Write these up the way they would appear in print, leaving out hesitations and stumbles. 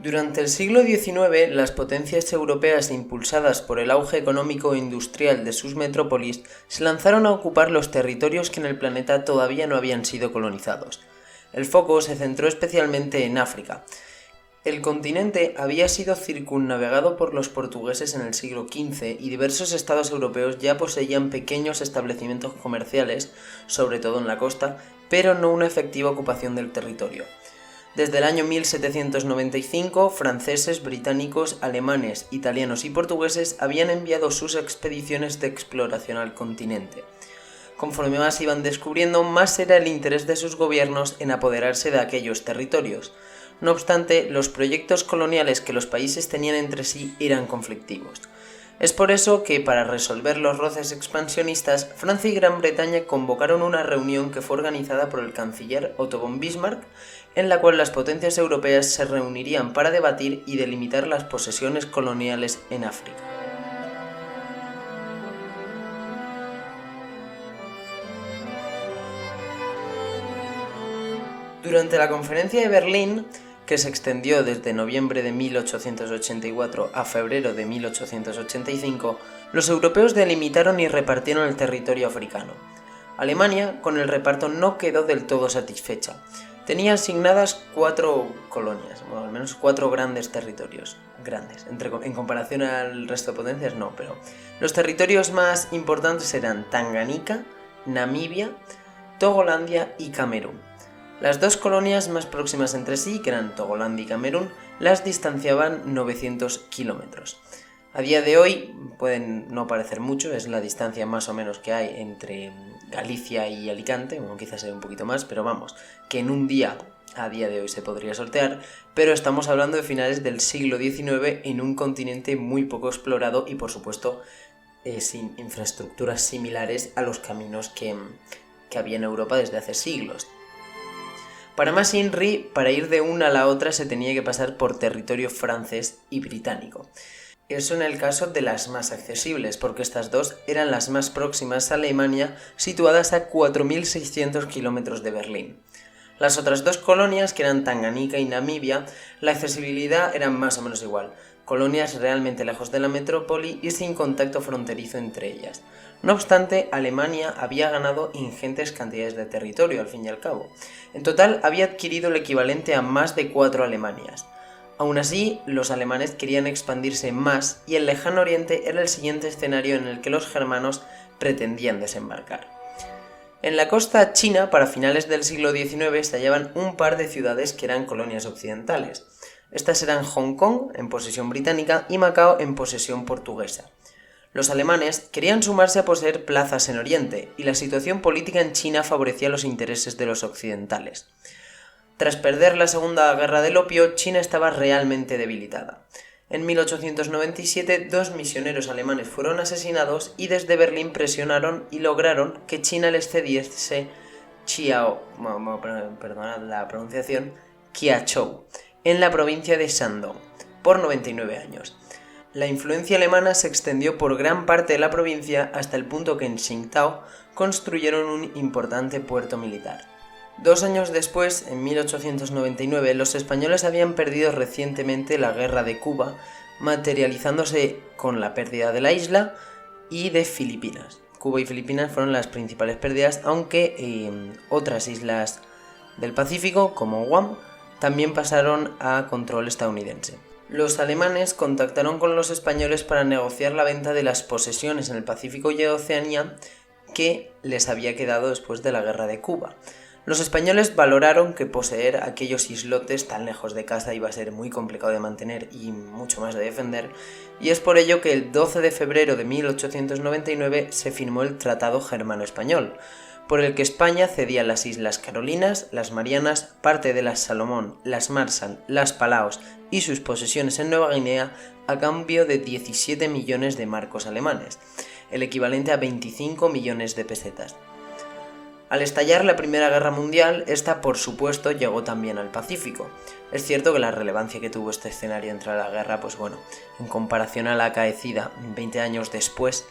Durante el siglo XIX, las potencias europeas, impulsadas por el auge económico e industrial de sus metrópolis, se lanzaron a ocupar los territorios que en el planeta todavía no habían sido colonizados. El foco se centró especialmente en África. El continente había sido circunnavegado por los portugueses en el siglo XV y diversos estados europeos ya poseían pequeños establecimientos comerciales, sobre todo en la costa, pero no una efectiva ocupación del territorio. Desde el año 1795, franceses, británicos, alemanes, italianos y portugueses habían enviado sus expediciones de exploración al continente. Conforme más iban descubriendo, más era el interés de sus gobiernos en apoderarse de aquellos territorios. No obstante, los proyectos coloniales que los países tenían entre sí eran conflictivos. Es por eso que, para resolver los roces expansionistas, Francia y Gran Bretaña convocaron una reunión que fue organizada por el canciller Otto von Bismarck, en la cual las potencias europeas se reunirían para debatir y delimitar las posesiones coloniales en África. Durante la Conferencia de Berlín, que se extendió desde noviembre de 1884 a febrero de 1885, los europeos delimitaron y repartieron el territorio africano. Alemania, con el reparto, no quedó del todo satisfecha. Tenía asignadas 4 colonias, o al menos 4 grandes territorios. Grandes, en comparación al resto de potencias no, pero los territorios más importantes eran Tanganica, Namibia, Togolandia y Camerún. Las 2 colonias más próximas entre sí, que eran Togolandia y Camerún, las distanciaban 900 kilómetros. A día de hoy pueden no parecer mucho, es la distancia más o menos que hay entre Galicia y Alicante, bueno, quizás sea un poquito más, pero vamos, que en un día, a día de hoy se podría sortear, pero estamos hablando de finales del siglo XIX en un continente muy poco explorado y por supuesto sin infraestructuras similares a los caminos que había en Europa desde hace siglos. Para más INRI, para ir de una a la otra se tenía que pasar por territorio francés y británico. Eso en el caso de las más accesibles, porque estas 2 eran las más próximas a Alemania, situadas a 4.600 kilómetros de Berlín. Las otras 2 colonias, que eran Tanganica y Namibia, la accesibilidad era más o menos igual, colonias realmente lejos de la metrópoli y sin contacto fronterizo entre ellas. No obstante, Alemania había ganado ingentes cantidades de territorio, al fin y al cabo. En total, había adquirido el equivalente a más de 4 Alemanias. Aún así, los alemanes querían expandirse más y el lejano oriente era el siguiente escenario en el que los germanos pretendían desembarcar. En la costa china, para finales del siglo XIX, se hallaban un par de ciudades que eran colonias occidentales. Estas eran Hong Kong, en posesión británica, y Macao, en posesión portuguesa. Los alemanes querían sumarse a poseer plazas en Oriente, y la situación política en China favorecía los intereses de los occidentales. Tras perder la Segunda Guerra del Opio, China estaba realmente debilitada. En 1897, 2 misioneros alemanes fueron asesinados y desde Berlín presionaron y lograron que China les cediese Qiachou, en la provincia de Shandong, por 99 años. La influencia alemana se extendió por gran parte de la provincia hasta el punto que en Tsingtao construyeron un importante puerto militar. 2 años después, en 1899, los españoles habían perdido recientemente la guerra de Cuba, materializándose con la pérdida de la isla y de Filipinas. Cuba y Filipinas fueron las principales pérdidas, aunque otras islas del Pacífico, como Guam, también pasaron a control estadounidense. Los alemanes contactaron con los españoles para negociar la venta de las posesiones en el Pacífico y Oceanía que les había quedado después de la guerra de Cuba. Los españoles valoraron que poseer aquellos islotes tan lejos de casa iba a ser muy complicado de mantener y mucho más de defender, y es por ello que el 12 de febrero de 1899 se firmó el Tratado Germano-Español, por el que España cedía las Islas Carolinas, las Marianas, parte de las Salomón, las Marshall, las Palaos y sus posesiones en Nueva Guinea a cambio de 17 millones de marcos alemanes, el equivalente a 25 millones de pesetas. Al estallar la Primera Guerra Mundial, esta por supuesto llegó también al Pacífico. Es cierto que la relevancia que tuvo este escenario entre la guerra, pues bueno, en comparación a la acaecida 20 años después,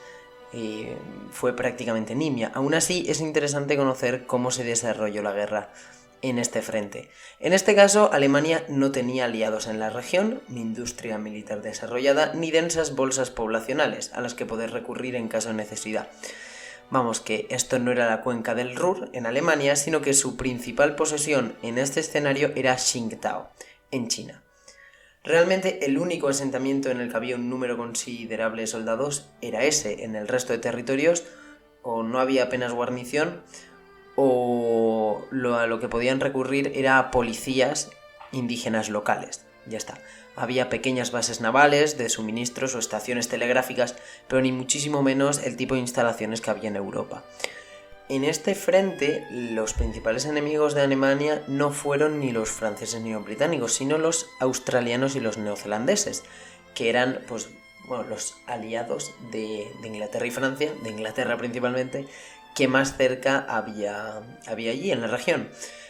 fue prácticamente nimia. Aún así, es interesante conocer cómo se desarrolló la guerra en este frente. En este caso, Alemania no tenía aliados en la región, ni industria militar desarrollada, ni densas bolsas poblacionales a las que poder recurrir en caso de necesidad. Vamos, que esto no era la cuenca del Ruhr en Alemania, sino que su principal posesión en este escenario era Tsingtao, en China. Realmente el único asentamiento en el que había un número considerable de soldados era ese. En el resto de territorios o no había apenas guarnición o a lo que podían recurrir era a policías indígenas locales. Ya está. Había pequeñas bases navales de suministros o estaciones telegráficas, pero ni muchísimo menos el tipo de instalaciones que había en Europa. En este frente, los principales enemigos de Alemania no fueron ni los franceses ni los británicos, sino los australianos y los neozelandeses, que eran los aliados de Inglaterra y Francia, de Inglaterra principalmente, que más cerca había allí en la región.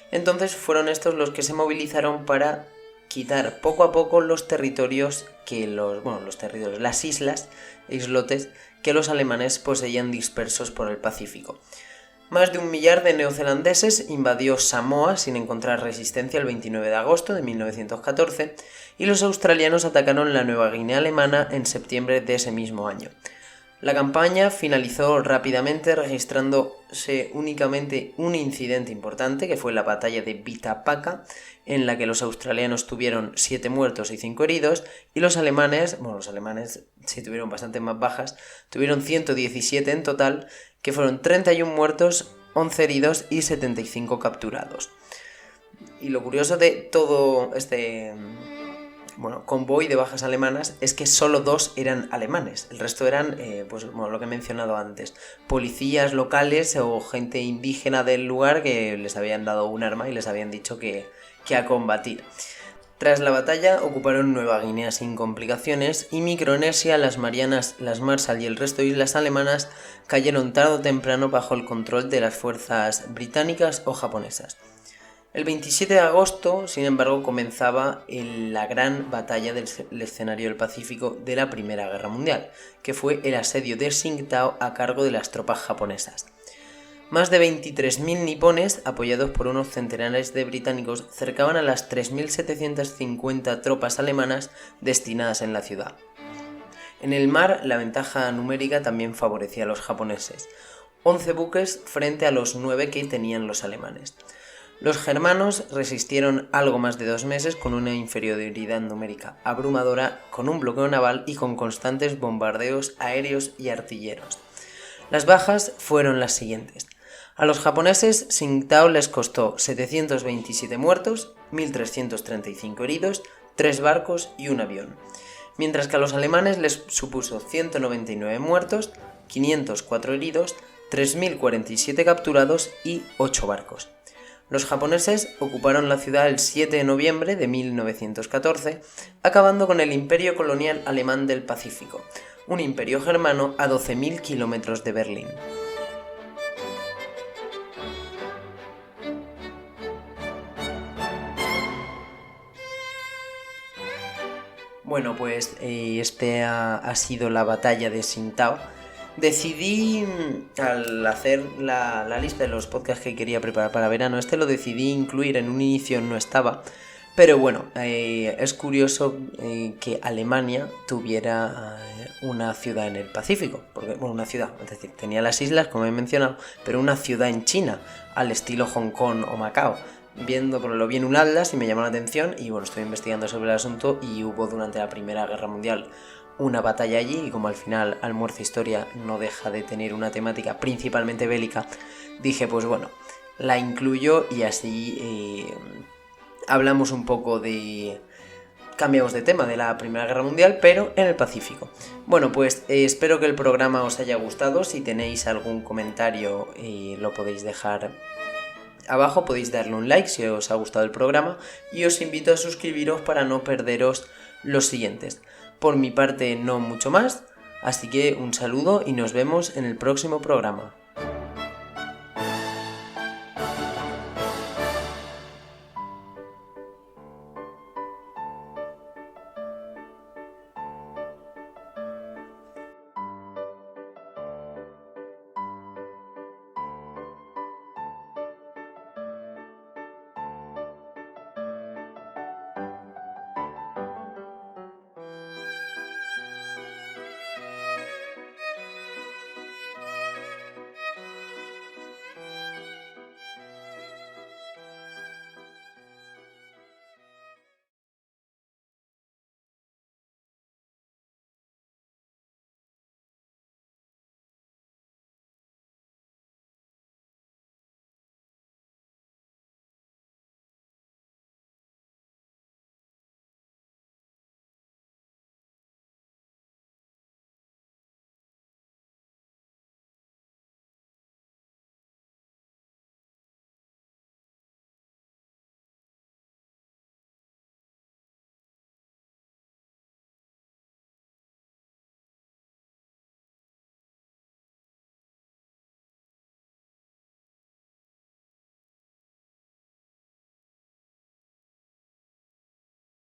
Entonces fueron estos los que se movilizaron para quitar poco a poco los territorios las islotes que los alemanes poseían dispersos por el Pacífico. Más de 1 millar de neozelandeses invadió Samoa sin encontrar resistencia el 29 de agosto de 1914 y los australianos atacaron la Nueva Guinea alemana en septiembre de ese mismo año. La campaña finalizó rápidamente registrándose únicamente un incidente importante, que fue la batalla de Vitapaka, en la que los australianos tuvieron 7 muertos y 5 heridos, y los alemanes sí tuvieron bastante más bajas, tuvieron 117 en total, que fueron 31 muertos, 11 heridos y 75 capturados. Y lo curioso de todo este convoy de bajas alemanas es que solo 2 eran alemanes, el resto eran, lo que he mencionado antes, policías locales o gente indígena del lugar que les habían dado un arma y les habían dicho que a combatir. Tras la batalla ocuparon Nueva Guinea sin complicaciones y Micronesia, las Marianas, las Marshall y el resto de islas alemanas cayeron tarde o temprano bajo el control de las fuerzas británicas o japonesas. El 27 de agosto, sin embargo, comenzaba la gran batalla del escenario del Pacífico de la Primera Guerra Mundial, que fue el asedio de Tsingtao a cargo de las tropas japonesas. Más de 23.000 nipones, apoyados por unos centenares de británicos, cercaban a las 3.750 tropas alemanas destinadas en la ciudad. En el mar, la ventaja numérica también favorecía a los japoneses, 11 buques frente a los 9 que tenían los alemanes. Los germanos resistieron algo más de 2 meses con una inferioridad numérica abrumadora, con un bloqueo naval y con constantes bombardeos aéreos y artilleros. Las bajas fueron las siguientes. A los japoneses, Tsingtao les costó 727 muertos, 1.335 heridos, 3 barcos y un avión, mientras que a los alemanes les supuso 199 muertos, 504 heridos, 3.047 capturados y 8 barcos. Los japoneses ocuparon la ciudad el 7 de noviembre de 1914, acabando con el imperio colonial alemán del Pacífico, un imperio germano a 12.000 kilómetros de Berlín. Bueno, pues este ha sido la batalla de Tsingtao. Decidí, al hacer la lista de los podcasts que quería preparar para verano, lo decidí incluir en un inicio, no estaba, pero bueno, es curioso que Alemania tuviera una ciudad en el Pacífico, porque, una ciudad, es decir, tenía las islas, como he mencionado, pero una ciudad en China, al estilo Hong Kong o Macao. Lo vi en un atlas y me llamó la atención y estoy investigando sobre el asunto y hubo durante la Primera Guerra Mundial una batalla allí y como al final Almuerzo Historia no deja de tener una temática principalmente bélica, dije la incluyo y así hablamos un poco cambiamos de tema de la Primera Guerra Mundial, pero en el Pacífico. Bueno, pues espero que el programa os haya gustado. Si tenéis algún comentario lo podéis dejar abajo, podéis darle un like si os ha gustado el programa y os invito a suscribiros para no perderos los siguientes. Por mi parte no mucho más, así que un saludo y nos vemos en el próximo programa.